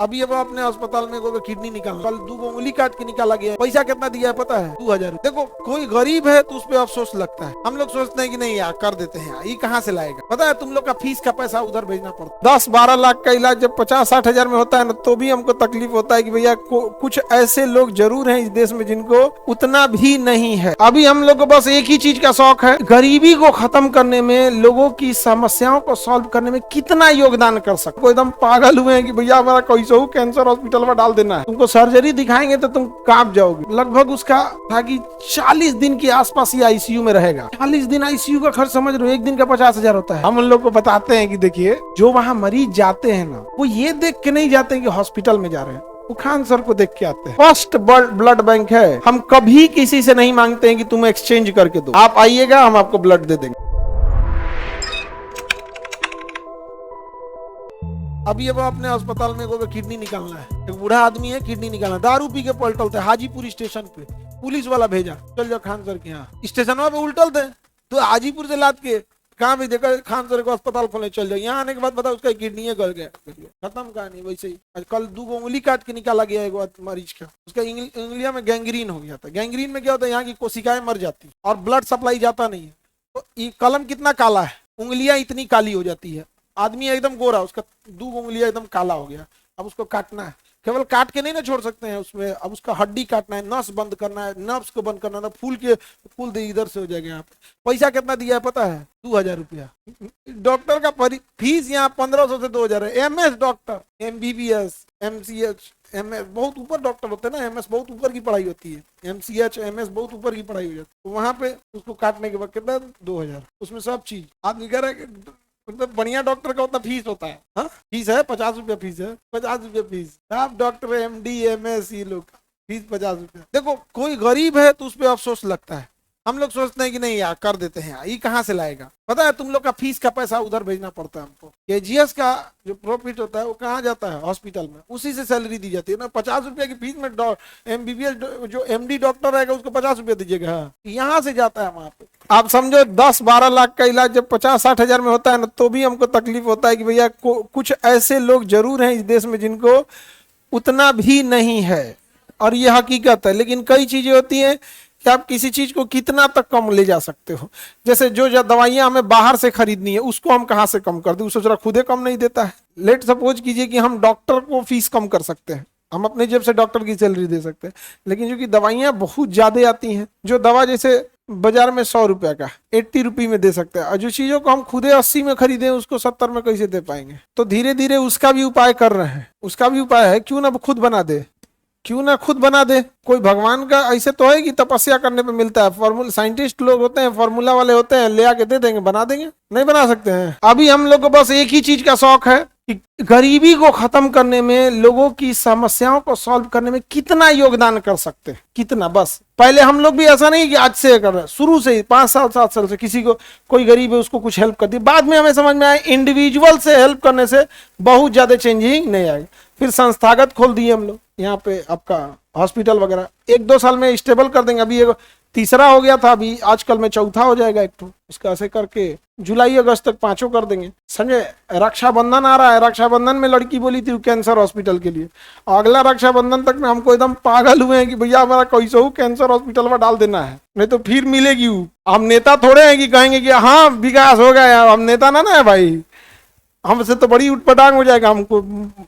अभी अब अपने अस्पताल में को किडनी निकाल, कल 2 उंगली काट के निकाला गया है। पैसा कितना दिया है पता है? 2000। देखो कोई गरीब है तो उस पर अफसोस लगता है। हम लोग सोचते हैं कि नहीं यार कर देते हैं, ये कहाँ से लाएगा? पता है तुम लोग का फीस का पैसा उधर भेजना पड़ता है। 10-12 लाख का इलाज जब 50-60 हजार में होता है ना, तो भी हमको तकलीफ होता है कि भैया कुछ ऐसे लोग जरूर हैं इस देश में जिनको उतना भी नहीं है। अभी हम लोग को बस एक ही चीज का शौक है, गरीबी को खत्म करने में, लोगों की समस्याओं को सॉल्व करने में कितना योगदान कर सकते। एकदम पागल हुए हैं कि भैया हमारा कैसे कैंसर हॉस्पिटल में डाल देना है, तुमको सर्जरी दिखाएंगे तो तुम कांप जाओगे। लगभग उसका था कि 40 दिन के आसपास ये आईसीयू में रहेगा। 40 दिन आईसीयू का खर्च समझ लो, एक दिन का 50 हजार होता है। हम उन लोग को बताते हैं कि देखिए जो वहाँ मरीज जाते हैं ना, वो ये देख के नहीं जाते हैं कि हॉस्पिटल में जा रहे हैं, वो खान सर को देख के आते हैं। फर्स्ट ब्लड बैंक है, हम कभी किसी से नहीं मांगते हैं कि तुम एक्सचेंज करके दो, आप आइएगा हम आपको ब्लड दे देंगे। अभी अब अपने अस्पताल में को किडनी निकालना है, एक बूढ़ा आदमी है, किडनी निकालना, दारू पी के पलटलते हाजीपुर स्टेशन पे, पुलिस वाला भेजा, चल जाओ खान सर के यहाँ। स्टेशन पे उल्टलते तो हाजीपुर से लाद के कहाँ भी देखा खान सर को अस्पताल खोले, चल जाओ। यहाँ आने के बाद बताओ उसका किडनी गल गया, खत्म कहानी। वैसे ही कल 2 उंगली काट के निकाला गया एक मरीज का, उसका उंगलिया में गैंग्रीन हो गया था। गैंग्रीन में क्या होता है, यहाँ की कोशिकाएं मर जाती और ब्लड सप्लाई जाता नहीं है। तो ये कलम कितना काला है, उंगलियां इतनी काली हो जाती है। आदमी एकदम गोरा, उसका 2 उंगलियां एकदम काला हो गया। अब उसको काटना है, केवल काट के नहीं ना छोड़ सकते हैं उसमें, अब उसका हड्डी काटना है, नस बंद करना है, नर्व्स को बंद करना है, फूल के फूल दे इधर से हो जाएगा। यहाँ पे पैसा कितना दिया है पता है? 2000 रुपया। डॉक्टर का फीस यहाँ 1500 से 2000 है। MS doctor, MBBS, MCH, MS बहुत ऊपर डॉक्टर होते हैं ना, MS बहुत ऊपर की पढ़ाई होती है, MCH, MS बहुत ऊपर की पढ़ाई हो जाती है। तो वहां पे उसको काटने के बाद कितना? 2000, उसमें सब चीज। आदमी कह रहा है मतलब बढ़िया डॉक्टर का उतना फीस होता है। हाँ फीस है 50 रुपया, फीस है 50 रुपया फीस। आप डॉक्टर MD MS ये लोग फीस 50 रुपया। देखो कोई गरीब है तो उस पर अफसोस लगता है। हम लोग सोचते हैं कि नहीं यार कर देते हैं, ये कहाँ से लाएगा? पता है तुम लोग का फीस का पैसा उधर भेजना पड़ता है हमको। KGS का जो प्रॉफिट होता है वो कहाँ जाता है? हॉस्पिटल में, उसी से सैलरी दी जाती है ना। 50 रुपया की फीस में MBBS जो MD डॉक्टर रहेगा उसको 50 रुपया दीजिएगा, यहाँ से जाता है वहां पे। आप समझो 10-12 लाख का इलाज जब 50-60 हजार में होता है ना, तो भी हमको तकलीफ होता है कि भैया कुछ ऐसे लोग जरूर हैं इस देश में जिनको उतना भी नहीं है, और ये हकीकत है। लेकिन कई चीजें होती हैं कि आप किसी चीज को कितना तक कम ले जा सकते हो। जैसे जो दवाइयां हमें बाहर से खरीदनी है उसको हम कहाँ से कम कर दें, उसको जरा खुदे कम नहीं देता है। लेट सपोज कीजिए कि हम डॉक्टर को फीस कम कर सकते हैं, हम अपने जेब से डॉक्टर की सैलरी दे सकते हैं, लेकिन जो कि दवाइयां बहुत ज्यादा आती हैं, जो दवा जैसे बाजार में 100 रुपया का 80 रुपये में दे सकते हैं, और जो चीजों को हम खुदे 80 में खरीदे उसको 70 में कैसे दे पाएंगे? तो धीरे धीरे उसका भी उपाय कर रहे हैं। उसका भी उपाय है, क्यों ना खुद बना दे, क्यों ना खुद बना दे। कोई भगवान का ऐसे तो है कि तपस्या करने पे मिलता है, फॉर्मूला साइंटिस्ट लोग होते हैं, फॉर्मूला वाले होते हैं, ले आके दे देंगे, बना देंगे? नहीं बना सकते हैं। अभी हम लोग को बस एक ही चीज का शौक है कि गरीबी को खत्म करने में, लोगों की समस्याओं को सॉल्व करने में कितना योगदान कर सकते हैं, कितना। बस पहले हम लोग भी ऐसा नहीं कि आज से कर रहे हैं, शुरू से ही 5 साल 7 साल से किसी को कोई गरीब है उसको कुछ हेल्प कर दी। बाद में हमें समझ में आया इंडिविजुअल से हेल्प करने से बहुत ज्यादा चेंजिंग नहीं आएगी। फिर संस्थागत खोल दिए हम लोग यहाँ पे, आपका हॉस्पिटल वगैरह 1-2 साल में स्टेबल कर देंगे। अभी एक 3रा हो गया था, अभी आजकल में 4था हो जाएगा एक तो। इसका ऐसे करके जुलाई अगस्त तक 5 कर देंगे। समझे? रक्षाबंधन आ रहा है, रक्षाबंधन में लड़की बोली थी कैंसर हॉस्पिटल के लिए, अगला रक्षाबंधन तक में हमको एकदम पागल हुए हैं कि भैया हमारा कैसे कैंसर हॉस्पिटल में डाल देना है, नहीं तो फिर मिलेगी। हम नेता थोड़े हैं कि कहेंगे कि हाँ विकास हो गया यार, हम नेता ना है भाई, हमसे तो बड़ी उटपटांग हो जाएगा। हमको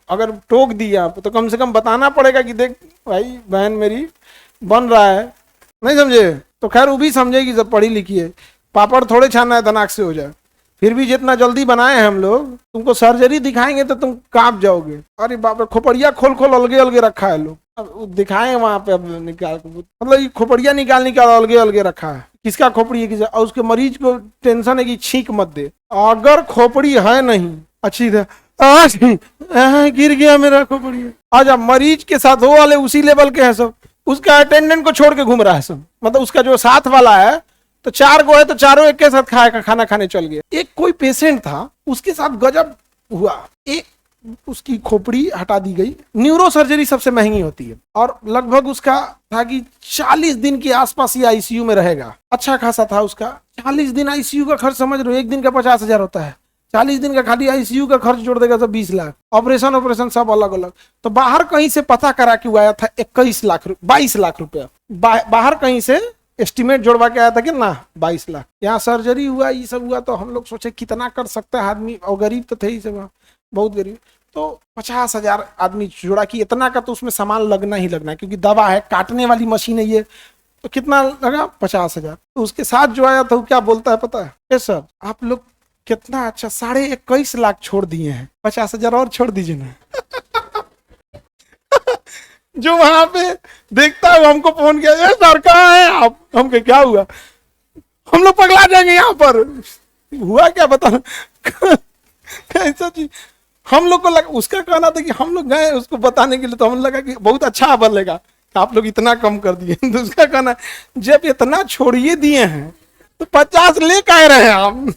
अगर टोक दिया तो कम से कम बताना पड़ेगा कि देख भाई बहन मेरी बन रहा है, नहीं समझे? तो खैर वो भी समझेगी, जब पढ़ी लिखी है। पापड़ थोड़े छाना है धनाक से हो जाए। फिर भी जितना जल्दी बनाए हैं हम लोग, तुमको सर्जरी दिखाएंगे तो तुम कांप जाओगे। अरे बाप रे, खोपड़िया खोल खोल अलगे अलगे रखा है लोग, अब दिखाए वहां पे, अब निकाल मतलब ये खोपड़िया निकाल अलगे अलगे रखा है, किसका खोपड़ी है किसका। और उसके मरीज को टेंशन है कि छींक मत दे। अगर खोपड़ी है नहीं अच्छी तरह, गिर गया मेरा खोपड़ी, आज मरीज के साथ वो वाले उसी लेवल के हैं सब, उसका अटेंडेंट को छोड़ के घूम रहा है सब। मतलब उसका जो साथ वाला है तो 4 गो है तो चारों एक के साथ खाना खाने चल गए। एक कोई पेशेंट था उसके साथ गजब हुआ, एक उसकी खोपड़ी हटा दी गई। न्यूरो सर्जरी सबसे महंगी होती है और लगभग उसका था कि 40 दिन के आसपास ये आईसीयू में रहेगा। अच्छा खासा था उसका 40 दिन आईसीयू का खर्च, समझ लो एक दिन का 50 हजार होता है। 40 दिन का खाली आईसीयू का खर्च जोड़ देगा तो 20 लाख, ऑपरेशन सब अलग अलग। तो बाहर कहीं से पता करा कि वो आया था 22 लाख 22 लाख रुपया, बाहर कहीं से एस्टिमेट जोड़वा के आया था कि ना 22 लाख। यहाँ सर्जरी हुआ, ये सब हुआ, तो हम लोग सोचे कितना कर सकता है आदमी, और गरीब तो थे ही सब, बहुत गरीब। तो 50,000 आदमी जोड़ा कि इतना का तो उसमें सामान लगना ही लगना है, क्योंकि दवा है, काटने वाली मशीन है ये, तो कितना लगा 50,000। तो उसके साथ जो आया था वो क्या बोलता है पता है, ए सर आप लोग कितना अच्छा 21.5 लाख छोड़ दिए हैं, 50,000 और छोड़ दीजिए ना। जो वहां पे देखता है हमको फोन किया, सर कहाँ है आप, हम के क्या हुआ, हम लोग पगला जाएंगे यहाँ पर, हुआ क्या बता। ऐसा चीज हम लोग को लगा, उसका कहना था कि हम लोग गए उसको बताने के लिए, तो हमें लगा कि बहुत अच्छा बनेगा, आप लोग इतना कम कर दिए। तो उसका कहना जब इतना छोड़िए दिए हैं तो 50 ले कह रहे हैं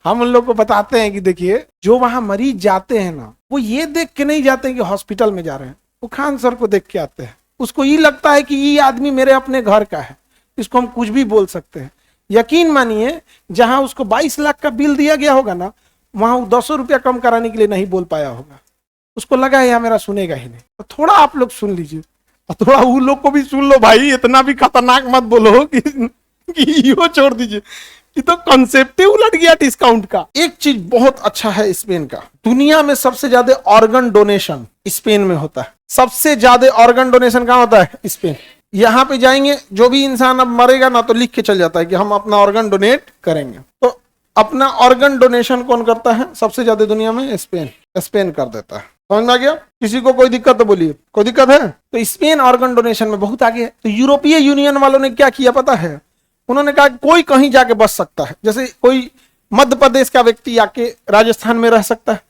हम उन लोग को बताते हैं कि देखिए जो वहां मरीज जाते हैं ना, वो ये देख के नहीं जाते हैं कि हॉस्पिटल में जा रहे हैं, वो खान सर को देख के आते हैं। उसको ये लगता है कि ये आदमी मेरे अपने घर का है, इसको हम कुछ भी बोल सकते हैं। यकीन मानिए जहां उसको 22 लाख का बिल दिया गया होगा ना, वहां वो 200 रुपया कम कराने के लिए नहीं बोल पाया होगा, उसको लगा है मेरा सुनेगा ही नहीं। तो थोड़ा आप लोग सुन लीजिए, और थोड़ा वो लोग को भी सुन लो भाई, इतना भी खतरनाक मत बोलो कि यो छोड़ दीजिए, ये तो कॉन्सेप्ट ही उलट गया डिस्काउंट का। एक चीज बहुत अच्छा है स्पेन का, दुनिया में सबसे ज्यादा ऑर्गन डोनेशन स्पेन में होता है। सबसे ज्यादा ऑर्गन डोनेशन कहाँ होता है, स्पेन। यहाँ पे जाएंगे जो भी इंसान अब मरेगा ना, तो लिख के चल जाता है कि हम अपना ऑर्गन डोनेट करेंगे। तो अपना ऑर्गन डोनेशन कौन करता है सबसे ज्यादा दुनिया में, स्पेन कर देता है। समझ में आ गया, किसी को कोई दिक्कत तो बोलिए, कोई दिक्कत है। तो स्पेन ऑर्गन डोनेशन में बहुत आगे है। तो यूरोपीय यूनियन वालों ने क्या किया पता है, उन्होंने कहा कोई कहीं जाके बच सकता है, जैसे कोई मध्य प्रदेश का व्यक्ति आके राजस्थान में रह सकता है,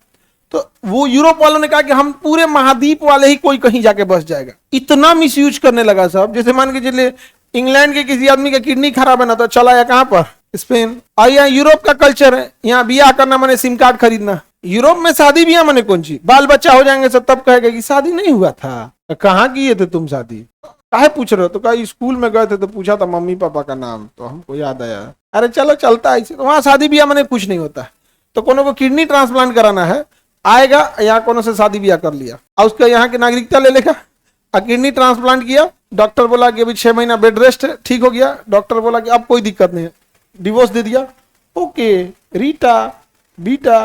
तो वो यूरोप वालों ने कहा कि हम पूरे महाद्वीप वाले ही कोई कहीं जाके बस जाएगा। इतना मिसयूज करने लगा साहब, जैसे मान के चलिए इंग्लैंड के किसी आदमी का किडनी खराब है ना, तो चला या कहां पर, स्पेन। और यहाँ यूरोप का कल्चर है, यहाँ बियाह करना माने सिम कार्ड खरीदना। यूरोप में शादी बियाह माने कौन सी, बाल बच्चा हो जाएंगे सब, तब कहेगा कि शादी नहीं हुआ था, तो कहाँ किए थे तुम शादी, काहे पूछ रहे हो, तो कहा स्कूल में गए थे तो पूछा था मम्मी पापा का नाम, तो हमको याद आया। अरे चलो चलता है ऐसे, तो वहां शादी बियाह माने कुछ नहीं होता। तो कोनो को किडनी ट्रांसप्लांट कराना है, आएगा यहाँ कोनो से शादी ब्याह कर लिया और उसका यहाँ की नागरिकता ले लेगा, और किडनी ट्रांसप्लांट किया, डॉक्टर बोला कि अभी 6 महीना बेड रेस्ट है, ठीक हो गया, डॉक्टर बोला कि अब कोई दिक्कत नहीं है, डिवोर्स दे दिया, ओके रीटा बीटा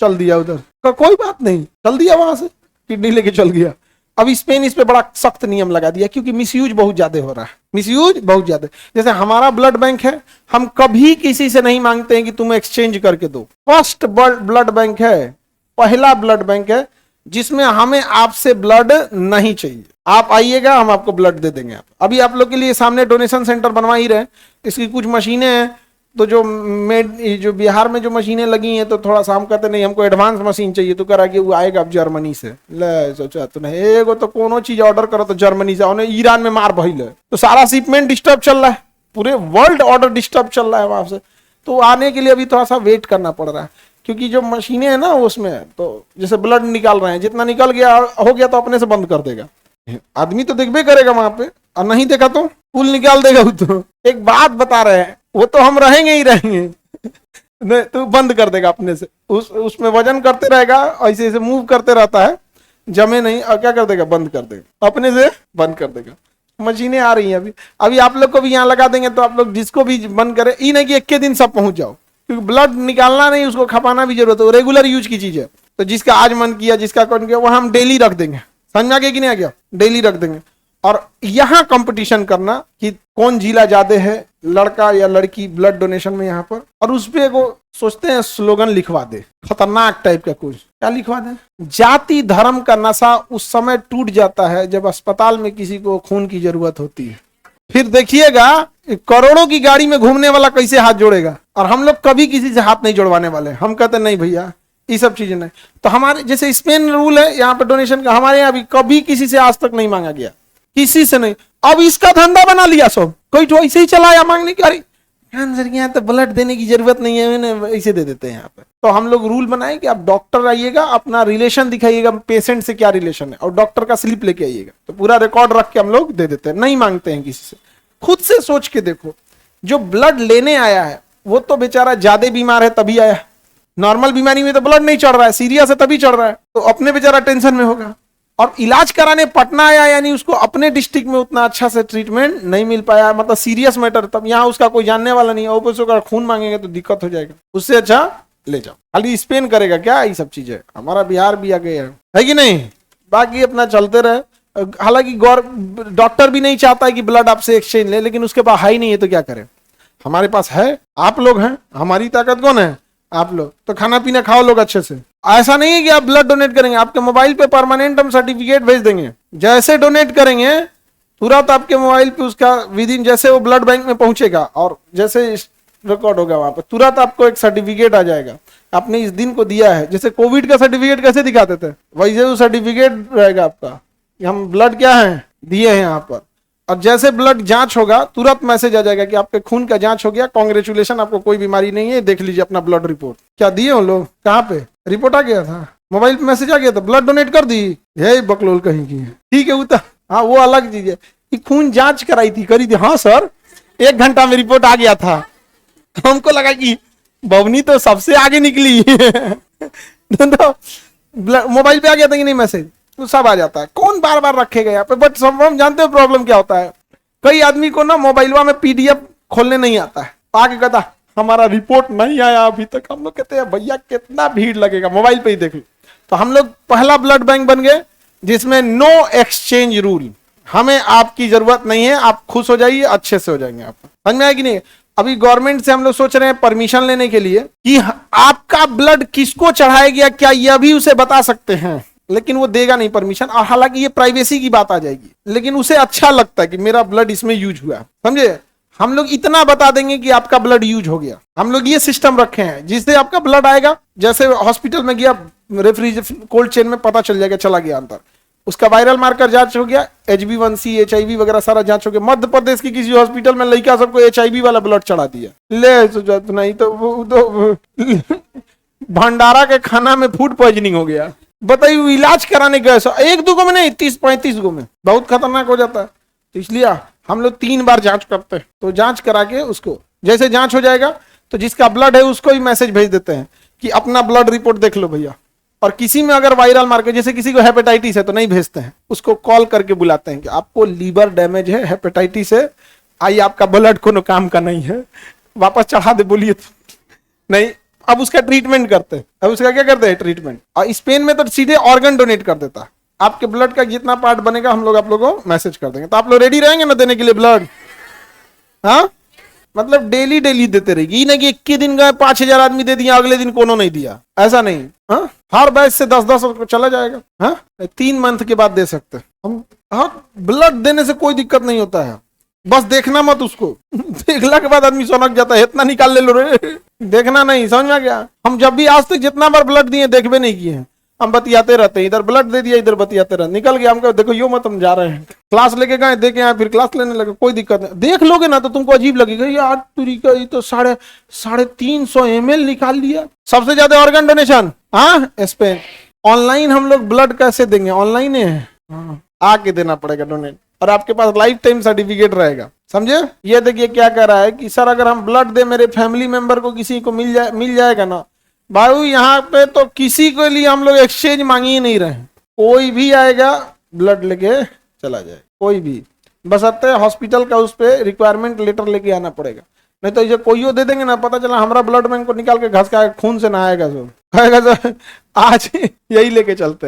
चल दिया उधर, कोई बात नहीं, चल दिया वहां से, किडनी लेके चल गया। अब स्पेन इस पे बड़ा सख्त नियम लगा दिया, क्योंकि मिसयूज बहुत ज्यादा हो रहा है, मिसयूज बहुत ज्यादा। जैसे हमारा ब्लड बैंक है, हम कभी किसी से नहीं मांगते हैं कि तुम एक्सचेंज करके दो। फर्स्ट ब्लड बैंक है, पहला ब्लड बैंक है जिसमें हमें आपसे ब्लड नहीं चाहिए, आप आइएगा हम आपको ब्लड दे देंगे। अभी आप लोग के लिए सामने डोनेशन सेंटर बनवा ही रहे, इसकी कुछ मशीनें हैं, तो जो बिहार में जो मशीनें लगी हैं, तो थोड़ा सा हम कहते नहीं हमको एडवांस मशीन चाहिए, तो करा कि वो आएगा अब जर्मनी से, ले सोचा तो नहीं एगो तो कोनो चीज ऑर्डर करो तो जर्मनी से, उन्हें ईरान में मार भइल है, तो सारा शिपमेंट डिस्टर्ब चल रहा है, पूरे वर्ल्ड ऑर्डर डिस्टर्ब चल रहा है वहां से। तो आने के लिए अभी थोड़ा सा वेट करना पड़ रहा है, क्योंकि जो मशीनें हैं ना उसमें, तो जैसे ब्लड निकाल रहे हैं, जितना निकल गया हो गया तो अपने से बंद कर देगा, आदमी तो देखबे करेगा वहां पे, और नहीं देखा तो फूल निकाल देगा। तो एक बात बता रहे हैं, वो तो हम रहेंगे ही रहेंगे नहीं तो बंद कर देगा अपने से, उसमें वजन करते रहेगा, ऐसे ऐसे मूव करते रहता है, जमे नहीं, और क्या कर देगा, बंद कर देगा, अपने से बंद कर देगा। मशीनें आ रही हैं अभी आप लोग को भी यहाँ लगा देंगे, तो आप लोग जिसको भी बंद करे, ये नहीं कि एक के दिन सब पहुंच जाओ, क्योंकि ब्लड निकालना नहीं, उसको खपाना भी जरूरत है, रेगुलर यूज की चीज है। तो जिसका आज मन किया, जिसका कौन किया, वह हम डेली रख देंगे, समझ में आ गया कि नहीं आ गया, डेली रख देंगे। और यहाँ कंपटीशन करना कि कौन जिला ज्यादा है, लड़का या लड़की ब्लड डोनेशन में यहाँ पर, और उस पे वो सोचते हैं स्लोगन लिखवा दे, खतरनाक टाइप का कुछ, क्या लिखवा दे, जाति धर्म का नशा उस समय टूट जाता है जब अस्पताल में किसी को खून की जरूरत होती है। फिर देखिएगा करोड़ों की गाड़ी में घूमने वाला कैसे हाथ जोड़ेगा, और हम लोग कभी किसी से हाथ नहीं जोड़वाने वाले, हम कहते नहीं भैया ये सब चीजें नहीं। तो हमारे जैसे स्पेन रूल है यहाँ पे डोनेशन का, हमारे यहाँ भी कभी किसी से आज तक नहीं मांगा गया, किसी से नहीं। अब इसका धंधा बना लिया सब, कोई तो ऐसे ही चलाया मांगने की, अरे यहाँ तो ब्लड देने की जरूरत नहीं है, मैंने ऐसे दे देते हैं यहाँ पे। तो हम लोग रूल बनाए कि आप डॉक्टर आइएगा, अपना रिलेशन दिखाइएगा, पेशेंट से क्या रिलेशन है, और डॉक्टर का स्लिप लेके आइएगा, तो पूरा रिकॉर्ड रख के हम लोग दे देते हैं, नहीं मांगते हैं किसी से। खुद से सोच के देखो, जो ब्लड लेने आया है वो तो बेचारा ज्यादा बीमार है तभी आया, नॉर्मल बीमारी में तो ब्लड नहीं चढ़ रहा है, सीरियस है तभी चढ़ रहा है, तो अपने बेचारा टेंशन में होगा। और इलाज कराने पटना आया, यानी उसको अपने डिस्ट्रिक्ट में उतना अच्छा से ट्रीटमेंट नहीं मिल पाया, मतलब सीरियस मैटर, तब यहाँ उसका कोई जानने वाला नहीं है, ऊपर से अगर खून मांगेंगे तो दिक्कत हो जाएगा, उससे अच्छा ले जाओ। खाली स्पेन करेगा क्या ये सब चीजें, हमारा बिहार भी आगे है कि नहीं। बाकी अपना चलते रहे। हालांकि डॉक्टर भी नहीं चाहता है कि ब्लड आपसे एक्सचेंज ले, लेकिन उसके पास है ही नहीं है तो क्या करें, हमारे पास है, आप लोग हैं, हमारी ताकत कौन है, आप लोग। तो खाना पीना खाओ लोग अच्छे से। ऐसा नहीं है कि आप ब्लड डोनेट करेंगे, आपके मोबाइल पे परमानेंट हम सर्टिफिकेट भेज देंगे, जैसे डोनेट करेंगे तुरंत आपके मोबाइल पे उसका विदिन, जैसे वो ब्लड बैंक में पहुंचेगा और जैसे रिकॉर्ड होगा वहां पर, तुरंत आपको एक सर्टिफिकेट आ जाएगा, आपने इस दिन को दिया है। जैसे कोविड का सर्टिफिकेट कैसे दिखाते थे, वैसे वो सर्टिफिकेट रहेगा आपका कि हम ब्लड क्या है दिए हैं यहाँ पर। और जैसे ब्लड जांच होगा तुरंत मैसेज आ जाएगा कि आपके खून का जांच हो गया, कांग्रेचुलेशन, आपको कोई बीमारी नहीं है, देख लीजिए अपना ब्लड रिपोर्ट। क्या दिए हो लोग, कहाँ पे रिपोर्ट आ गया था, मोबाइल पे मैसेज आ गया था, ब्लड डोनेट कर दी, यही बकलोल कहीं की है। ठीक है उतना, हाँ वो अलग चीज है कि खून जांच कराई थी, करी थी, हाँ सर 1 घंटा में रिपोर्ट आ गया था। हमको लगा कि बवनी तो सबसे आगे निकली तो मोबाइल पे आ गया था कि नहीं मैसेज, तो सब आ जाता है, कौन बार बार रखेगा यहाँ पे। बट सब हम जानते हो प्रॉब्लम क्या होता है, कई आदमी को ना मोबाइलवा में पीडीएफ खोलने नहीं आता है, आगे कहता हमारा रिपोर्ट नहीं आया अभी तक। हम लोग कहते हैं भैया कितना भीड़ लगेगा, मोबाइल पे ही देख लो। तो हम लोग पहला ब्लड बैंक बन गए जिसमें नो एक्सचेंज रूल, हमें आपकी जरूरत नहीं है, आप खुश हो जाइए, अच्छे से हो जाएंगे। आप समझ में आया कि नहीं। अभी गवर्नमेंट से हम लोग सोच रहे हैं परमिशन लेने के लिए कि आपका ब्लड किसको चढ़ाया गया, क्या यह भी उसे बता सकते हैं, लेकिन वो देगा नहीं परमिशन। और हालांकि ये प्राइवेसी की बात आ जाएगी, लेकिन उसे अच्छा लगता है कि मेरा ब्लड इसमें यूज हुआ, समझे। हम लोग इतना बता देंगे कि आपका ब्लड यूज हो गया, हम लोग ये सिस्टम रखे हैं जिससे आपका ब्लड आएगा, जैसे हॉस्पिटल में गया रेफ्रिजरेटर कोल्ड चेन में पता चल जाएगा, चला गया अंदर, उसका वायरल मार्कर जांच हो गया, HB1C HIV वगैरह सारा जांच हो गया। मध्य प्रदेश की किसी हॉस्पिटल में लड़का सबको HIV वाला ब्लड चढ़ा दिया, ले नहीं तो भंडारा के खाना में फूड पॉइजनिंग हो गया। बताइए इलाज कराने गए 1-2 गो में नहीं, 30-35 गो में, बहुत खतरनाक हो जाता है। तो इसलिए हम लोग 3 बार जांच करते हैं, तो जांच करा के उसको जैसे जांच हो जाएगा तो जिसका ब्लड है उसको ही मैसेज भेज देते हैं कि अपना ब्लड रिपोर्ट देख लो भैया। और किसी में अगर वायरल मार्कर, जैसे किसी को हेपेटाइटिस है तो नहीं भेजते हैं, उसको कॉल करके बुलाते हैं कि आपको लीवर डैमेज है, हेपेटाइटिस है, आइए आपका ब्लड कोनो काम का नहीं है, वापस चढ़ा दे, बोलिए तो नहीं। अब उसका ट्रीटमेंट करते हैं, अब उसका क्या करते हैं ट्रीटमेंट। और स्पेन में तो सीधे ऑर्गन डोनेट कर देता है, आपके ब्लड का जितना पार्ट बनेगा हम लोग आप लोगों को मैसेज कर देंगे। तो आप लोग रेडी रहेंगे ना देने के लिए ब्लड, हाँ मतलब डेली डेली देते रहेगी, ये नहीं कि 21 दिन गए 5000 आदमी दे दिया, अगले दिन कोनो नहीं दिया, ऐसा नहीं। हाँ हर बैच से 10-10 चला जाएगा। हाँ 3 मंथ के बाद दे सकते हम। हाँ ब्लड देने से कोई दिक्कत नहीं होता है, बस देखना मत उसको देखला के बाद आदमी सनक जाता है, इतना निकाल ले लो रे, देखना नहीं, समझ में आ गया। हम जब भी आज तक जितना बार ब्लड दिए देखबे नहीं किए हैं, हम बतियाते रहते हैं, इधर ब्लड दे दिया इधर बतियाते रहते, निकल गया, हमको देखो यो मत हम जा रहे हैं, क्लास लेके गए देखे आए, फिर क्लास लेने लगे, कोई दिक्कत नहीं। देख लोगे ना तो तुमको अजीब लगेगा, यार तरीका ये तो 350 ml निकाल लिया। सबसे ज्यादा ऑर्गन डोनेशन हाँ स्पेन। ऑनलाइन हम लोग ब्लड कैसे देंगे, ऑनलाइन है, आके देना पड़ेगा डोनेट, और आपके पास लाइफ टाइम सर्टिफिकेट रहेगा, समझे। ये देखिए क्या कह रहा है कि सर अगर हम ब्लड दे मेरे फैमिली मेंबर को किसी को मिल जाएगा ना। भाई यहाँ पे तो किसी के लिए हम लोग एक्सचेंज मांग ही नहीं रहे, कोई भी आएगा ब्लड लेके चला जाए, कोई भी, बशर्ते हॉस्पिटल का उस पे रिक्वायरमेंट लेटर लेके आना पड़ेगा। नहीं तो ये कोई दे देंगे ना, पता चला हमारा ब्लड बैंक को निकाल के घस का खून से नहाएगा, सब कहेगा सर आज यही लेके चलते हैं।